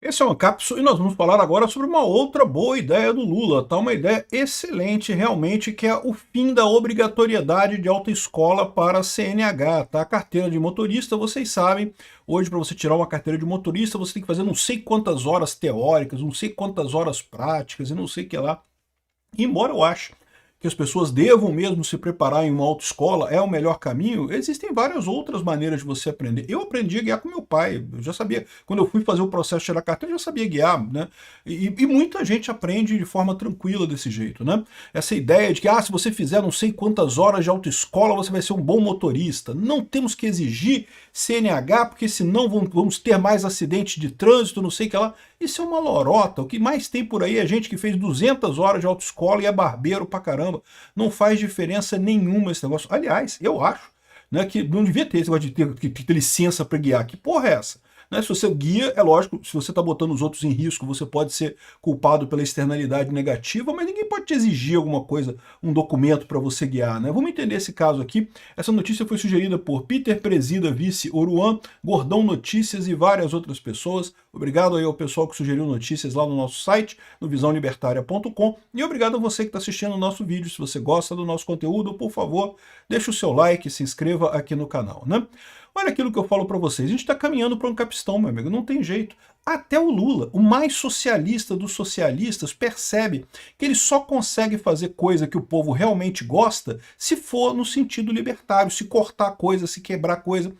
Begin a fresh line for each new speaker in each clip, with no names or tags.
Esse é uma cápsula e nós vamos falar agora sobre uma outra boa ideia do Lula, tá? Uma ideia excelente realmente, que é o fim da obrigatoriedade de autoescola para CNH, tá? A carteira de motorista, vocês sabem, hoje para você tirar uma carteira de motorista, você tem que fazer não sei quantas horas teóricas, não sei quantas horas práticas e não sei o que lá. Embora eu ache que as pessoas devam mesmo se preparar em uma autoescola, é o melhor caminho, existem várias outras maneiras de você aprender. Eu aprendi a guiar com meu pai, eu já sabia, quando eu fui fazer o processo de tirar carteira, eu já sabia guiar, né? E muita gente aprende de forma tranquila desse jeito, né? Essa ideia de que, se você fizer não sei quantas horas de autoescola, você vai ser um bom motorista. Não temos que exigir CNH, porque senão vamos ter mais acidentes de trânsito, não sei o que lá. Isso é uma lorota. O que mais tem por aí é gente que fez 200 horas de autoescola e é barbeiro pra caramba. Não faz diferença nenhuma esse negócio. Aliás, eu acho, né, que não devia ter esse negócio de ter licença para guiar. Que porra é essa? Né, se você guia, é lógico, se você está botando os outros em risco, você pode ser culpado pela externalidade negativa, mas ninguém pode te exigir alguma coisa, um documento para você guiar, né? Vamos entender esse caso aqui. Essa notícia foi sugerida por Peter Presida, vice Oruan, Gordão Notícias e várias outras pessoas. Obrigado aí ao pessoal que sugeriu notícias lá no nosso site, no visãolibertaria.com, e obrigado a você que está assistindo o nosso vídeo. Se você gosta do nosso conteúdo, por favor, deixe o seu like, se inscreva aqui no canal, né? Olha aquilo que eu falo para vocês, a gente está caminhando para um capistão, meu amigo, não tem jeito. Até o Lula, o mais socialista dos socialistas, percebe que ele só consegue fazer coisa que o povo realmente gosta se for no sentido libertário, se cortar coisa, se quebrar coisa,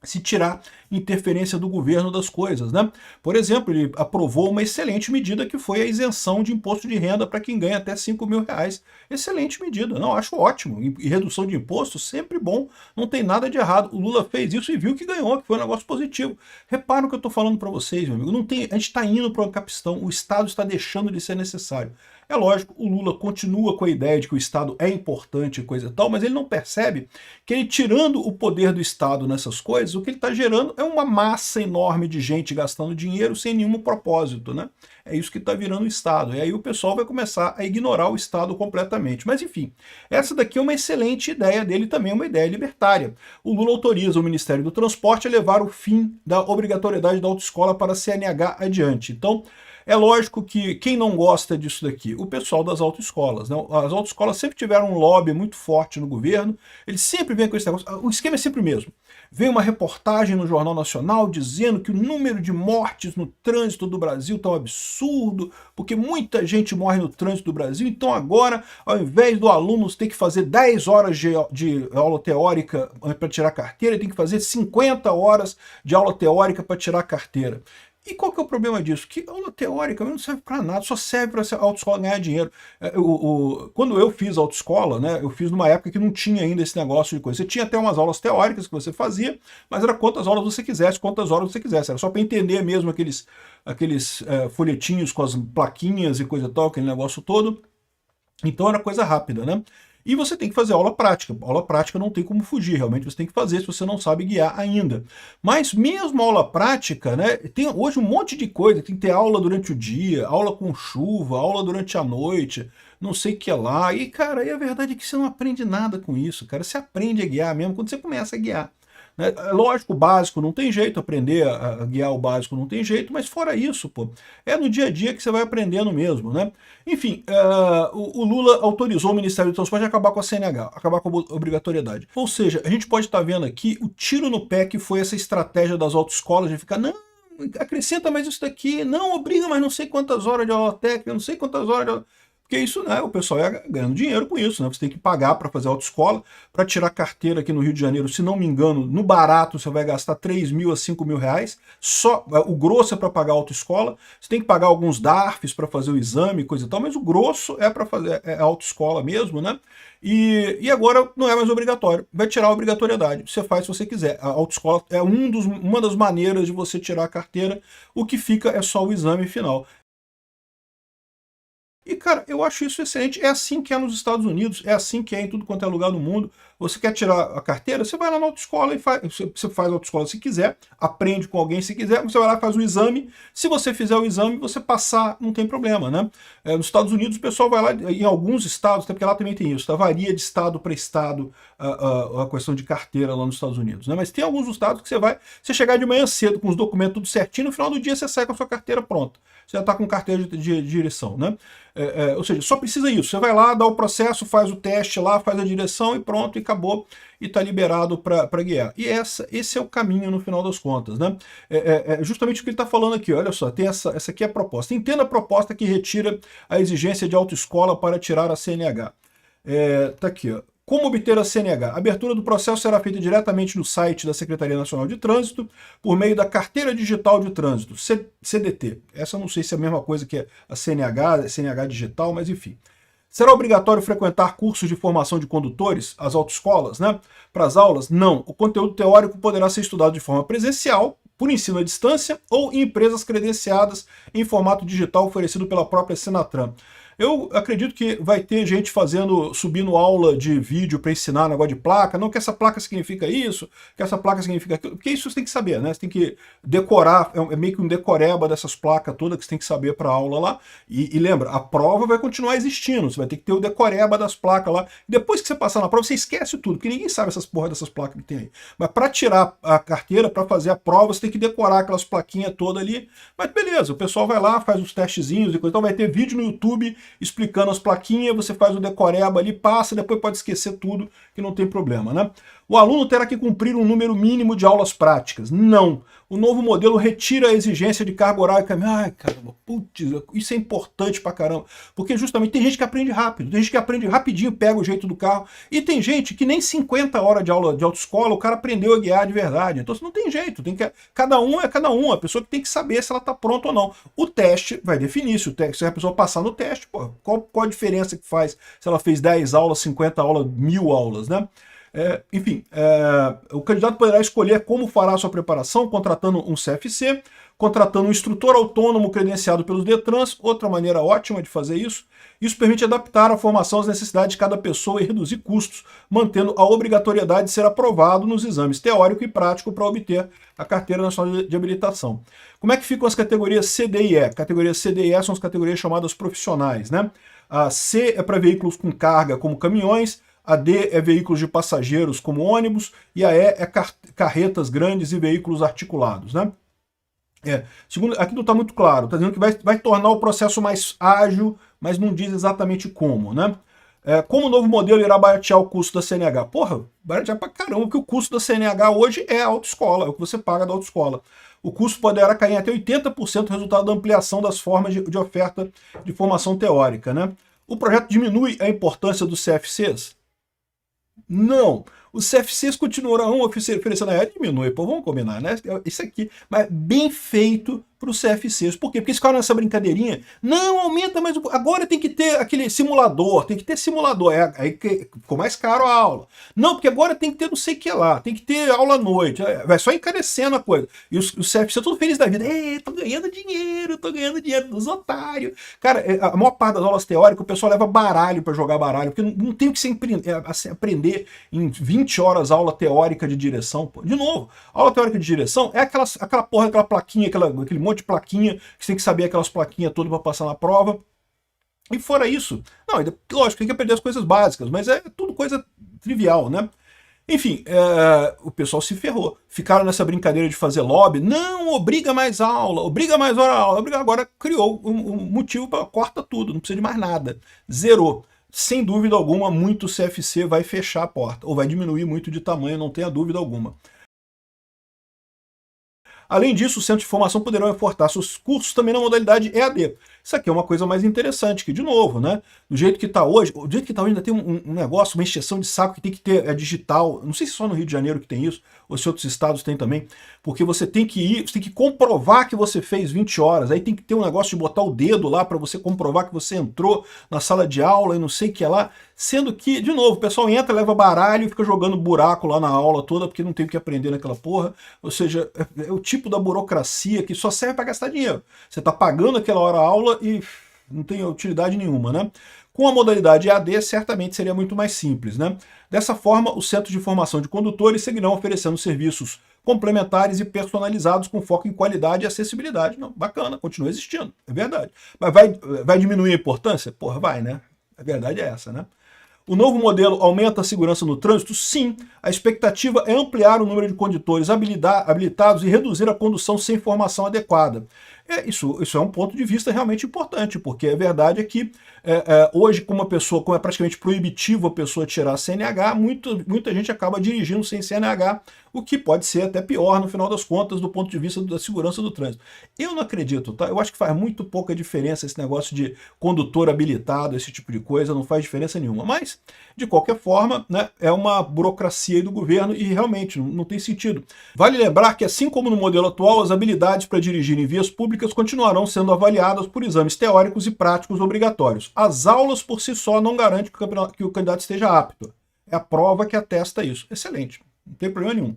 se tirar interferência do governo das coisas, né? Por exemplo, ele aprovou uma excelente medida que foi a isenção de imposto de renda para quem ganha até R$ 5.000. Excelente medida, não, acho ótimo. E redução de imposto, sempre bom, não tem nada de errado. O Lula fez isso e viu que ganhou, que foi um negócio positivo. Repara o que eu estou falando para vocês, meu amigo, não tem, a gente está indo para uma capistão, o Estado está deixando de ser necessário. É lógico, o Lula continua com a ideia de que o Estado é importante e coisa e tal, mas ele não percebe que ele, tirando o poder do Estado nessas coisas, o que ele está gerando é uma massa enorme de gente gastando dinheiro sem nenhum propósito, né? É isso que está virando o Estado. E aí o pessoal vai começar a ignorar o Estado completamente. Mas enfim, essa daqui é uma excelente ideia dele, também uma ideia libertária. O Lula autoriza o Ministério do Transporte a levar o fim da obrigatoriedade da autoescola para a CNH adiante. Então, é lógico que quem não gosta disso daqui? O pessoal das autoescolas, né? As autoescolas sempre tiveram um lobby muito forte no governo, eles sempre vêm com esse negócio, o esquema é sempre o mesmo. Vem uma reportagem no Jornal Nacional dizendo que o número de mortes no trânsito do Brasil está um absurdo, porque muita gente morre no trânsito do Brasil, então agora, ao invés do aluno ter que fazer 10 horas de aula teórica para tirar carteira, ele tem que fazer 50 horas de aula teórica para tirar carteira. E qual que é o problema disso? Que aula teórica não serve para nada, só serve para a autoescola ganhar dinheiro. Quando eu fiz autoescola, né, eu fiz numa época que não tinha ainda esse negócio de coisa. Você tinha até umas aulas teóricas que você fazia, mas era quantas aulas você quisesse, quantas horas você quisesse. Era só para entender mesmo aqueles folhetinhos com as plaquinhas e coisa e tal, aquele negócio todo. Então era coisa rápida, né? E você tem que fazer aula prática. Aula prática não tem como fugir, realmente você tem que fazer se você não sabe guiar ainda. Mas mesmo aula prática, né, tem hoje um monte de coisa, tem que ter aula durante o dia, aula com chuva, aula durante a noite, não sei o que lá. E, cara, a verdade é que você não aprende nada com isso, cara. Você aprende a guiar mesmo quando você começa a guiar. Né? Lógico, o básico não tem jeito, aprender a guiar o básico não tem jeito, mas fora isso, pô, é no dia a dia que você vai aprendendo mesmo, né? Enfim, o Lula autorizou o Ministério do Transporte a acabar com a CNH, acabar com a obrigatoriedade. Ou seja, a gente pode estar vendo aqui o tiro no pé que foi essa estratégia das autoescolas de ficar, não, acrescenta mais isso daqui, não, obriga mais não sei quantas horas de aula técnica, não sei quantas horas de aula... Porque isso, né, o pessoal ia ganhando dinheiro com isso, né? Você tem que pagar para fazer autoescola, para tirar carteira aqui no Rio de Janeiro, se não me engano, no barato você vai gastar 3 mil a 5 mil reais, só o grosso é para pagar a autoescola, você tem que pagar alguns DARFs para fazer o exame, coisa e tal, mas o grosso é para fazer a autoescola mesmo, né? E agora não é mais obrigatório, vai tirar a obrigatoriedade, você faz se você quiser. A autoescola é uma das maneiras de você tirar a carteira, o que fica é só o exame final. E, cara, eu acho isso excelente. É assim que é nos Estados Unidos, é assim que é em tudo quanto é lugar do mundo. Você quer tirar a carteira, você vai lá na autoescola e faz, você faz a autoescola se quiser, aprende com alguém se quiser, você vai lá e faz o exame. Se você fizer o exame, você passar, não tem problema, né? Nos Estados Unidos, o pessoal vai lá, em alguns estados, até porque lá também tem isso, tá? Varia de estado para estado a questão de carteira lá nos Estados Unidos, né? Mas tem alguns estados que você chegar de manhã cedo com os documentos tudo certinho, no final do dia você sai com a sua carteira pronta. Você já está com carteira de direção, né? Ou seja, só precisa isso. Você vai lá, dá o processo, faz o teste lá, faz a direção e pronto, e acabou. E está liberado para guiar. E esse é o caminho no final das contas, né? Justamente o que ele está falando aqui. Olha só, tem essa aqui é a proposta. Entenda a proposta que retira a exigência de autoescola para tirar a CNH. Tá aqui, ó. Como obter a CNH? A abertura do processo será feita diretamente no site da Secretaria Nacional de Trânsito por meio da Carteira Digital de Trânsito, CDT. Essa eu não sei se é a mesma coisa que a CNH digital, mas enfim. Será obrigatório frequentar cursos de formação de condutores, as autoescolas, né? Para as aulas? Não. O conteúdo teórico poderá ser estudado de forma presencial, por ensino à distância ou em empresas credenciadas em formato digital oferecido pela própria Senatran. Eu acredito que vai ter gente subindo aula de vídeo para ensinar negócio de placa, não que essa placa significa isso, que essa placa significa aquilo, porque isso você tem que saber, né? Você tem que decorar, é meio que um decoreba dessas placas todas que você tem que saber para a aula lá. E lembra, a prova vai continuar existindo, você vai ter que ter o decoreba das placas lá. Depois que você passar na prova, você esquece tudo, porque ninguém sabe essas porra dessas placas que tem aí. Mas para tirar a carteira, para fazer a prova, você tem que decorar aquelas plaquinhas todas ali. Mas beleza, o pessoal vai lá, faz os testezinhos e coisa, então vai ter vídeo no YouTube explicando as plaquinhas, você faz o decoreba ali, passa, depois pode esquecer tudo, que não tem problema, né? O aluno terá que cumprir um número mínimo de aulas práticas. Não. O novo modelo retira a exigência de carga horária. Ai, caramba, putz, isso é importante pra caramba. Porque justamente tem gente que aprende rápido, tem gente que aprende rapidinho, pega o jeito do carro, e tem gente que nem 50 horas de aula de autoescola o cara aprendeu a guiar de verdade. Então não tem jeito, cada um é cada um, a pessoa que tem que saber se ela tá pronta ou não. O teste vai definir se a pessoa passar no teste, pô, qual a diferença que faz se ela fez 10 aulas, 50 aulas, 1000 aulas, né? O candidato poderá escolher como fará a sua preparação, contratando um CFC, contratando um instrutor autônomo credenciado pelos Detrans, outra maneira ótima de fazer isso. Isso permite adaptar a formação às necessidades de cada pessoa e reduzir custos, mantendo a obrigatoriedade de ser aprovado nos exames teórico e prático para obter a Carteira Nacional de Habilitação. Como é que ficam as categorias C, D e E? Categorias C, D e E são as categorias chamadas profissionais, né? A C é para veículos com carga, como caminhões, a D é veículos de passageiros, como ônibus, e a E é carretas grandes e veículos articulados, né? Segundo, aqui não está muito claro, está dizendo que vai tornar o processo mais ágil, mas não diz exatamente como, né? Como o novo modelo irá baratear o custo da CNH? Porra, baratear pra caramba, porque o custo da CNH hoje é a autoescola, é o que você paga da autoescola. O custo poderá cair em até 80% resultado da ampliação das formas de oferta de formação teórica, né? O projeto diminui a importância dos CFCs? Não. Os CFCs continuarão oferecendo diminui, pô, vamos combinar, né? Isso aqui, mas bem feito para os CFCs. Por quê? Porque eles ficaram nessa brincadeirinha. Não, aumenta, mas agora tem que ter aquele simulador, tem que ter simulador. Aí ficou mais caro a aula. Não, porque agora tem que ter não sei o que lá, tem que ter aula à noite. Vai só encarecendo a coisa. E os CFCs todos felizes da vida. Tô ganhando dinheiro dos otários. Cara, a maior parte das aulas teóricas, o pessoal leva baralho para jogar baralho, porque não tem o que se aprender em 20 horas aula teórica de direção. Pô. De novo, aula teórica de direção é aquela porra, aquela plaquinha, aquele monte de plaquinha, que você tem que saber aquelas plaquinhas todas para passar na prova. E fora isso, não, lógico, tem que aprender as coisas básicas, mas é tudo coisa trivial, né? Enfim, o pessoal se ferrou. Ficaram nessa brincadeira de fazer lobby. Não, obriga mais aula, obriga mais hora aula. Agora criou um motivo para corta tudo, não precisa de mais nada. Zerou. Sem dúvida alguma, muito CFC vai fechar a porta, ou vai diminuir muito de tamanho, não tenha dúvida alguma. Além disso, os centros de formação poderão reforçar seus cursos também na modalidade EAD. Isso aqui é uma coisa mais interessante, que de novo, né? Do jeito que está hoje, ainda tem um negócio, uma encheção de saco que tem que ter digital. Não sei se só no Rio de Janeiro que tem isso, ou se outros estados tem também. Porque você tem que comprovar que você fez 20 horas. Aí tem que ter um negócio de botar o dedo lá para você comprovar que você entrou na sala de aula e não sei o que é lá. Sendo que, de novo, o pessoal entra, leva baralho e fica jogando buraco lá na aula toda porque não tem o que aprender naquela porra. Ou seja, é o tipo da burocracia que só serve para gastar dinheiro. Você está pagando aquela hora a aula e não tem utilidade nenhuma, né? Com a modalidade EAD, certamente seria muito mais simples, né? Dessa forma, os centros de formação de condutores seguirão oferecendo serviços complementares e personalizados com foco em qualidade e acessibilidade. Não, bacana, continua existindo, é verdade. Mas vai diminuir a importância? Porra, vai, né? A verdade é essa, né? O novo modelo aumenta a segurança no trânsito? Sim. A expectativa é ampliar o número de condutores habilitados e reduzir a condução sem formação adequada. Isso é um ponto de vista realmente importante, porque a verdade é que hoje, como é praticamente proibitivo a pessoa tirar a CNH, muita gente acaba dirigindo sem CNH, o que pode ser até pior no final das contas do ponto de vista da segurança do trânsito. Eu não acredito, tá? Eu acho que faz muito pouca diferença esse negócio de condutor habilitado, esse tipo de coisa, não faz diferença nenhuma. Mas, de qualquer forma, né, é uma burocracia aí do governo e realmente não tem sentido. Vale lembrar que, assim como no modelo atual, as habilidades para dirigir em vias públicas continuarão sendo avaliadas por exames teóricos e práticos obrigatórios. As aulas por si só não garantem que o candidato esteja apto. É a prova que atesta isso. Excelente, não tem problema nenhum.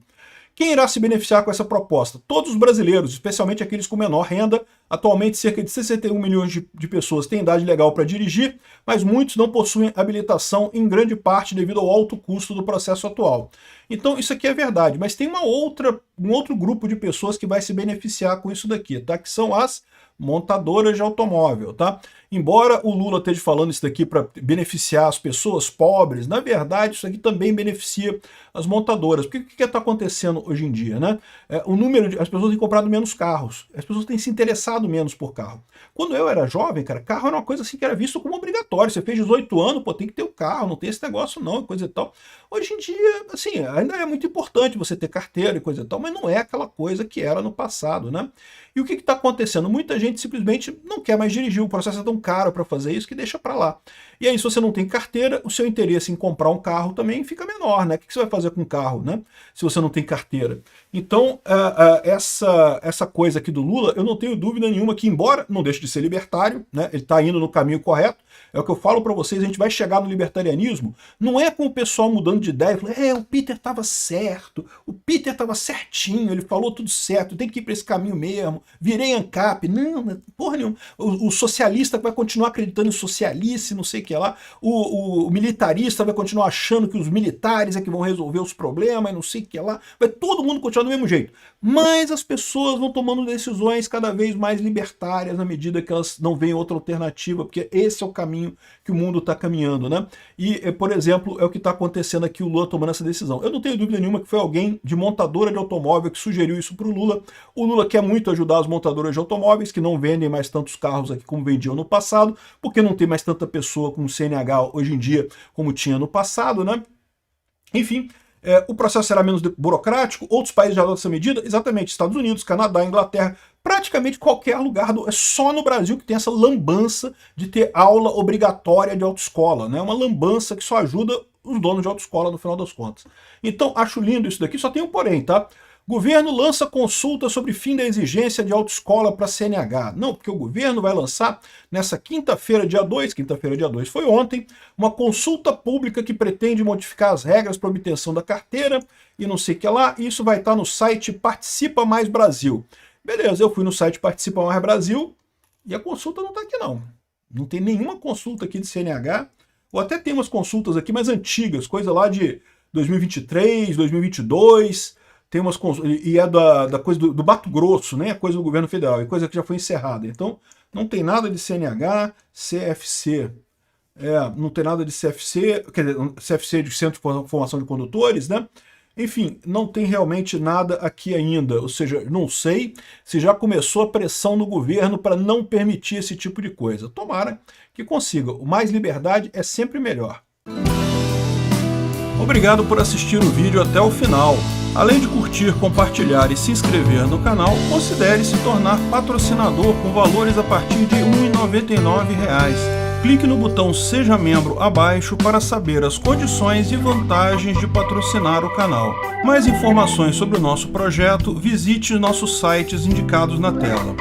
Quem irá se beneficiar com essa proposta? Todos os brasileiros, especialmente aqueles com menor renda. Atualmente, cerca de 61 milhões de pessoas têm idade legal para dirigir, mas muitos não possuem habilitação, em grande parte devido ao alto custo do processo atual. Então, isso aqui é verdade, mas tem um outro grupo de pessoas que vai se beneficiar com isso daqui, tá? Que são as montadoras de automóvel, tá? Embora o Lula esteja falando isso daqui para beneficiar as pessoas pobres, na verdade isso aqui também beneficia as montadoras. Porque o que está acontecendo hoje em dia, né? As pessoas têm comprado menos carros, as pessoas têm se interessado menos por carro. Quando eu era jovem, cara, carro era uma coisa assim que era visto como obrigatório. Você fez 18 anos, pô, tem que ter o carro, não tem esse negócio não, coisa e tal. Hoje em dia, assim, ainda é muito importante você ter carteira e coisa e tal, mas não é aquela coisa que era no passado, né? E o que está acontecendo? Muita gente simplesmente não quer mais dirigir, o processo é tão caro para fazer isso que deixa para lá. E aí, se você não tem carteira, o seu interesse em comprar um carro também fica menor, né? O que você vai fazer com um carro, né? Se você não tem carteira. Então, essa coisa aqui do Lula, eu não tenho dúvida nenhuma que, embora não deixe de ser libertário, né? Ele está indo no caminho correto. É o que eu falo para vocês, a gente vai chegar no libertarianismo, não é com o pessoal mudando de ideia, falando, o Peter estava certo, o Peter estava certinho, ele falou tudo certo, tem que ir para esse caminho mesmo, virei ANCAP. Não, porra nenhuma. O socialista vai continuar acreditando em socialice, não sei o que lá, o militarista vai continuar achando que os militares é que vão resolver os problemas, não sei o que lá, vai todo mundo continuar do mesmo jeito. Mas as pessoas vão tomando decisões cada vez mais libertárias na medida que elas não veem outra alternativa, porque esse é o caminho que o mundo está caminhando, né? E, por exemplo, é o que está acontecendo aqui, o Lula tomando essa decisão. Eu não tenho dúvida nenhuma que foi alguém de montadora de automóvel que sugeriu isso para o Lula. O Lula quer muito ajudar as montadoras de automóveis, que não vendem mais tantos carros aqui como vendiam no passado, porque não tem mais tanta pessoa com CNH hoje em dia como tinha no passado, né? Enfim, o processo será menos burocrático, outros países já adotam essa medida, exatamente, Estados Unidos, Canadá, Inglaterra, praticamente qualquer lugar, é só no Brasil que tem essa lambança de ter aula obrigatória de autoescola, né? Uma lambança que só ajuda os donos de autoescola no final das contas. Então, acho lindo isso daqui, só tem um porém, tá? Governo lança consulta sobre fim da exigência de autoescola para CNH. Não, porque o governo vai lançar nessa quinta-feira, dia 2 foi ontem, uma consulta pública que pretende modificar as regras para obtenção da carteira e não sei o que lá. Isso vai estar no site Participa Mais Brasil. Beleza, eu fui no site Participa Mais Brasil e a consulta não está aqui não. Não tem nenhuma consulta aqui de CNH, ou até tem umas consultas aqui mais antigas, coisa lá de 2023, 2022... Tem umas e é da coisa do Mato Grosso, né? Coisa do governo federal, é coisa que já foi encerrada. Então, não tem nada de CNH, CFC. Não tem nada de CFC, quer dizer, CFC de Centro de Formação de Condutores, né? Enfim, não tem realmente nada aqui ainda. Ou seja, não sei se já começou a pressão no governo para não permitir esse tipo de coisa. Tomara que consiga. O mais liberdade é sempre melhor. Obrigado por assistir o vídeo até o final. Além de curtir, compartilhar e se inscrever no canal, considere se tornar patrocinador com valores a partir de R$ 1,99. Clique no botão Seja Membro abaixo para saber as condições e vantagens de patrocinar o canal. Mais informações sobre o nosso projeto, visite nossos sites indicados na tela.